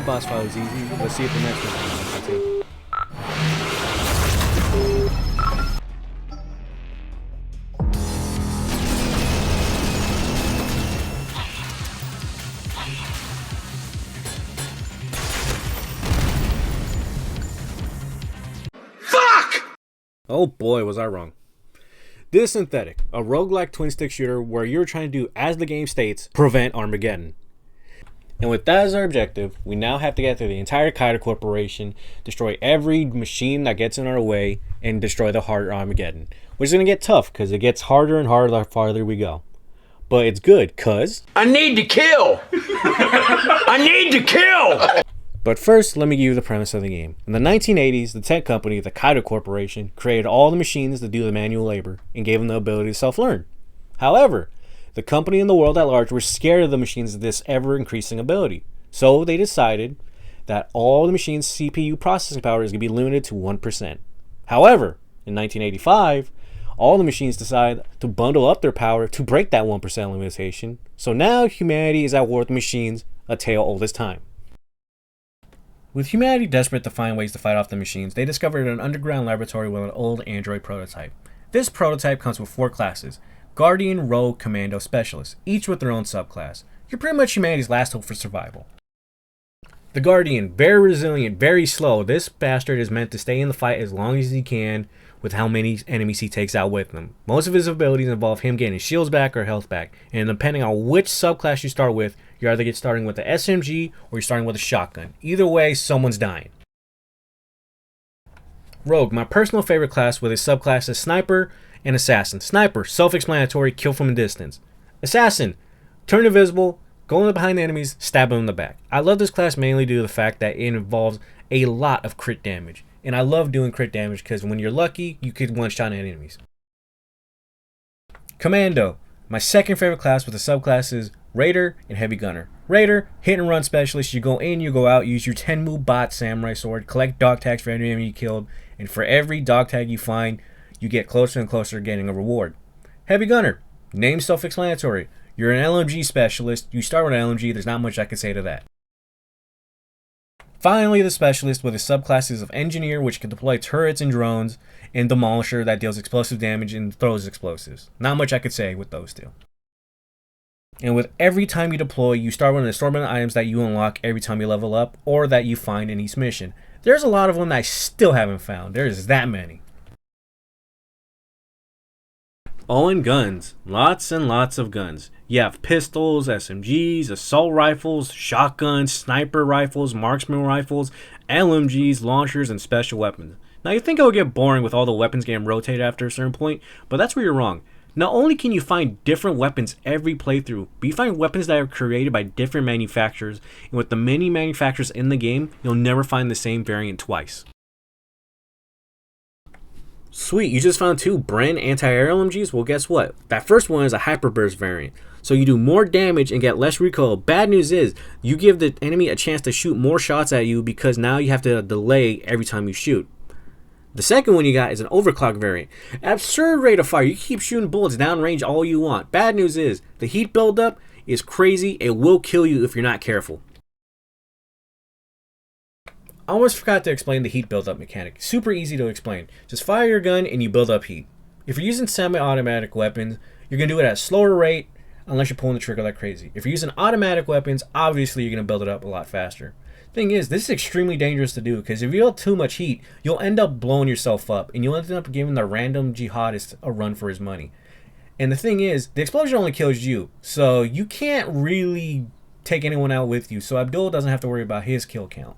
that boss fight was easy. Let's see if the next one can be easy too. Oh boy, was I wrong. This is Synthetik, a roguelike twin-stick shooter where you're trying to do, as the game states, prevent Armageddon. And with that as our objective, we now have to get through the entire Kaido Corporation, destroy every machine that gets in our way, and destroy the hard Armageddon. Which is going to get tough, because it gets harder and harder the farther we go. But it's good, cause... I need to kill! I need to kill! But first, let me give you the premise of the game. In the 1980s, the tech company, the Kaido Corporation, created all the machines to do the manual labor and gave them the ability to self-learn. However, the company and the world at large were scared of the machines' this ever-increasing ability. So they decided that all the machines' CPU processing power is going to be limited to 1%. However, in 1985, all the machines decided to bundle up their power to break that 1% limitation. So now humanity is at war with machines, a tale old as time. With humanity desperate to find ways to fight off the machines, they discovered an underground laboratory with an old android prototype. This prototype comes with 4 classes: Guardian, Rogue, Commando, Specialist, each with their own subclass. You're pretty much humanity's last hope for survival. The Guardian, very resilient, very slow. This bastard is meant to stay in the fight as long as he can with how many enemies he takes out with him. Most of his abilities involve him getting his shields back or health back, and depending on which subclass you start with, you either get starting with the SMG or you're starting with a shotgun. Either way, someone's dying. Rogue, my personal favorite class with his subclasses Sniper and Assassin. Sniper, self-explanatory, kill from a distance. Assassin, turn invisible, go in behind the enemies, stab them in the back. I love this class mainly due to the fact that it involves a lot of crit damage. And I love doing crit damage because when you're lucky, you could one-shot enemies. Commando, my second favorite class with the subclasses Raider and Heavy Gunner. Raider, hit and run specialist. You go in, you go out, use your 10 move bot samurai sword, collect dog tags for every enemy you killed, and for every dog tag you find, you get closer and closer to getting a reward. Heavy Gunner, name self-explanatory. You're an LMG specialist. You start with an LMG, there's not much I can say to that. Finally, the Specialist with his subclasses of Engineer, which can deploy turrets and drones, and Demolisher that deals explosive damage and throws explosives. Not much I could say with those two. And with every time you deploy, you start with an assortment of items that you unlock every time you level up, or that you find in each mission. There's a lot of them that I still haven't found. There's that many. Oh, and guns. Lots and lots of guns. You have pistols, SMGs, assault rifles, shotguns, sniper rifles, marksman rifles, LMGs, launchers, and special weapons. Now you think it would get boring with all the weapons getting rotated after a certain point, but that's where you're wrong. Not only can you find different weapons every playthrough, but you find weapons that are created by different manufacturers, and with the many manufacturers in the game, you'll never find the same variant twice. Sweet, you just found 2 brand anti-air LMGs? Well, guess what? That first one is a hyperburst variant. So you do more damage and get less recoil. Bad news is, you give the enemy a chance to shoot more shots at you because now you have to delay every time you shoot. The second one you got is an overclock variant. Absurd rate of fire. You keep shooting bullets downrange all you want. Bad news is, the heat buildup is crazy. It will kill you if you're not careful. I almost forgot to explain the heat buildup mechanic. Super easy to explain. Just fire your gun and you build up heat. If you're using semi-automatic weapons, you're going to do it at a slower rate unless you're pulling the trigger like crazy. If you're using automatic weapons, obviously you're going to build it up a lot faster. Thing is, this is extremely dangerous to do because if you have too much heat, you'll end up blowing yourself up and you'll end up giving the random jihadist a run for his money. And the thing is, the explosion only kills you, so you can't really take anyone out with you, so Abdul doesn't have to worry about his kill count.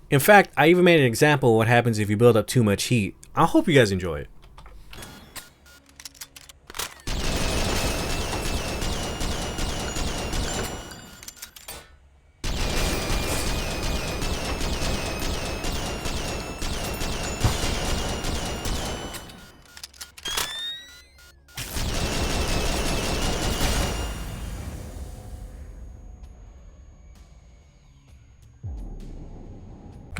In fact, I even made an example of what happens if you build up too much heat. I hope you guys enjoy it.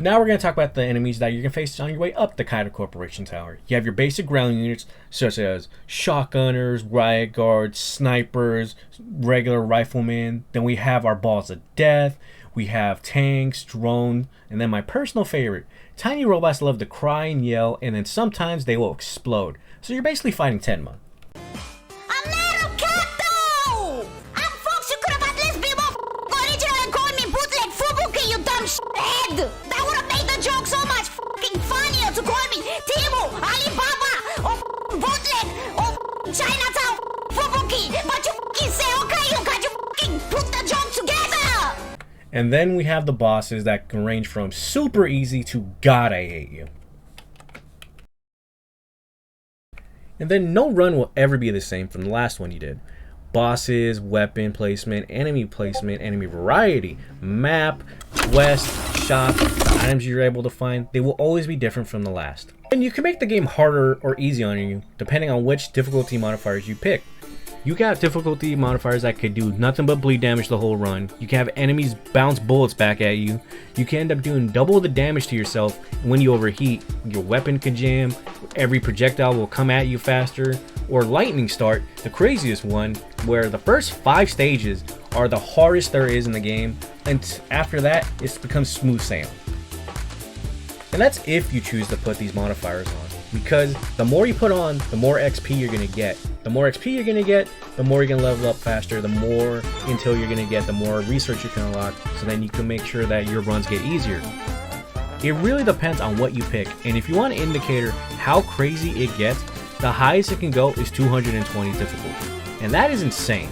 Now we're going to talk about the enemies that you're going to face on your way up the Kaido Corporation Tower. You have your basic ground units such as shotgunners, riot guards, snipers, regular riflemen. Then we have our balls of death. We have tanks, drones, and then my personal favorite, tiny robots love to cry and yell, and then sometimes they will explode. So you're basically fighting Tenma. That would have made the joke so much fucking funnier to call me Timo, Alibaba, or bootleg, or Chinatown, Fubuki. But you fucking say, okay, you got you fucking put the joke together. And then we have the bosses that can range from super easy to God, I hate you. And then no run will ever be the same from the last one you did. Bosses, weapon placement, enemy variety, map, quest, shop, the items you're able to find, they will always be different from the last. And you can make the game harder or easy on you depending on which difficulty modifiers you pick. You can have difficulty modifiers that could do nothing but bleed damage the whole run. You can have enemies bounce bullets back at you. You can end up doing double the damage to yourself when you overheat. Your weapon could jam, every projectile will come at you faster, or lightning start, the craziest one, where the first 5 stages are the hardest there is in the game, and after that, it becomes smooth sailing. And that's if you choose to put these modifiers on, because the more you put on, the more XP you're going to get. The more XP you're going to get, the more you're going to level up faster, the more intel you're going to get, the more research you can unlock, so then you can make sure that your runs get easier. It really depends on what you pick, and if you want an indicator how crazy it gets, the highest it can go is 220 difficulty, and that is insane.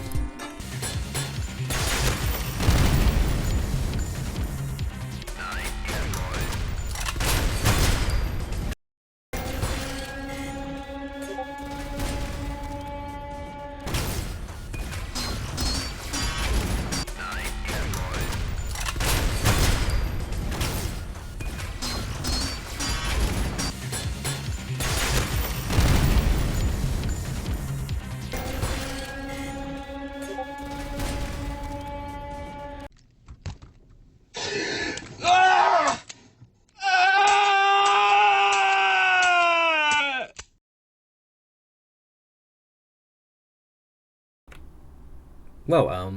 Well,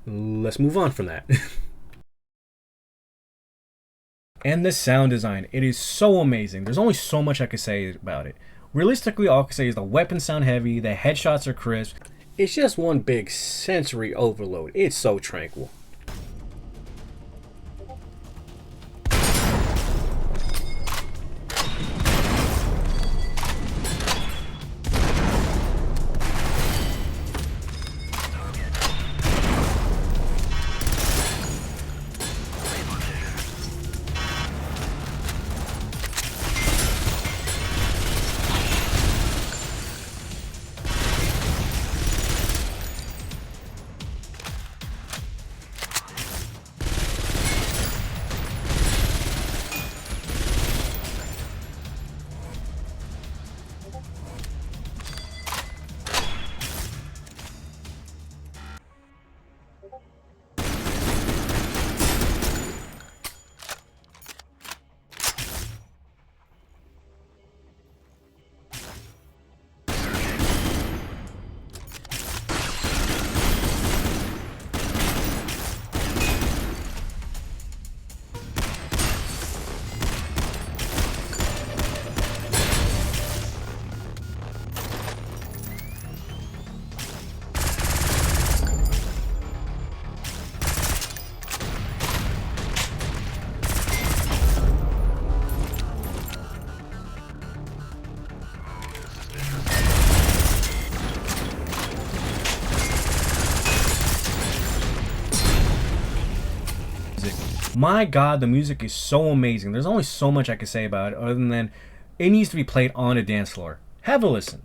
let's move on from that. And the sound design, it is so amazing. There's only so much I could say about it. Realistically, all I can say is the weapons sound heavy, the headshots are crisp. It's just one big sensory overload. It's so tranquil. My god, the music is so amazing. There's only so much I can say about it other than it needs to be played on a dance floor. Have a listen.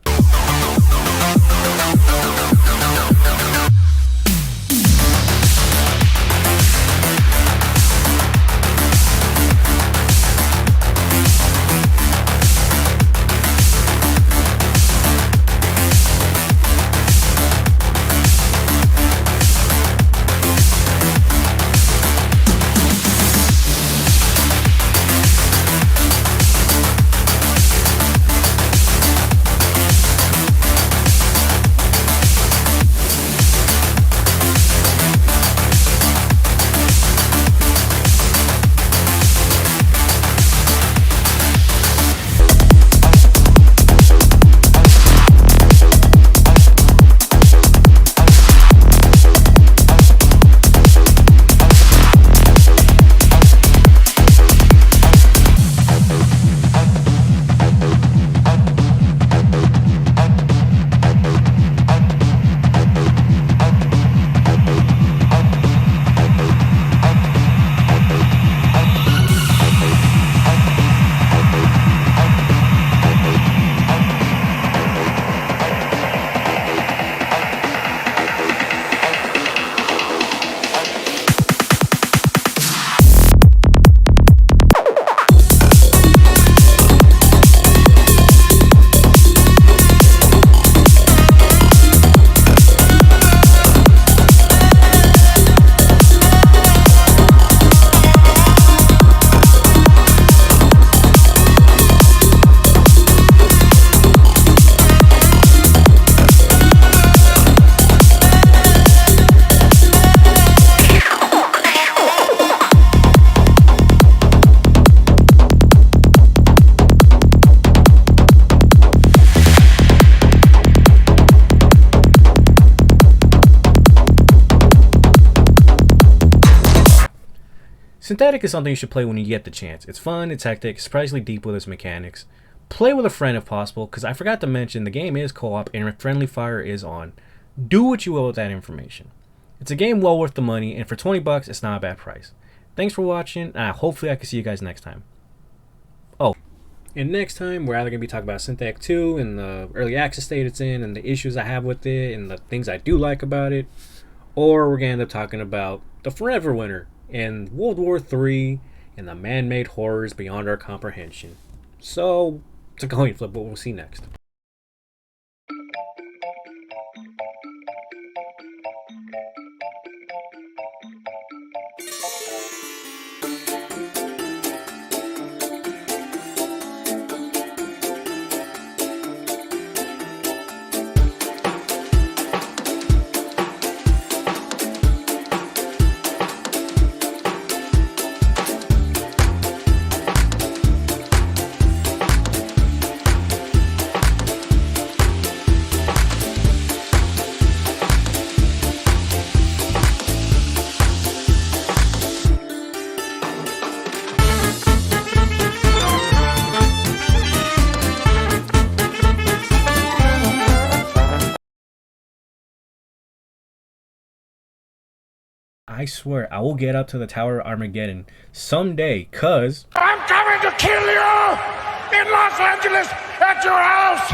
Synthetik is something you should play when you get the chance. It's fun, it's hectic, surprisingly deep with its mechanics. Play with a friend if possible, because I forgot to mention the game is co-op and friendly fire is on. Do what you will with that information. It's a game well worth the money, and for 20 bucks, it's not a bad price. Thanks for watching, and hopefully I can see you guys next time. Oh, and next time we're either going to be talking about Synthetik 2 and the early access state it's in and the issues I have with it and the things I do like about it, or we're going to end up talking about the Forever Winter and World War III and the man-made horrors beyond our comprehension. So, it's a coin flip, but we'll see next. I swear, I will get up to the Tower of Armageddon someday, cause I'm coming to kill you in Los Angeles at your house!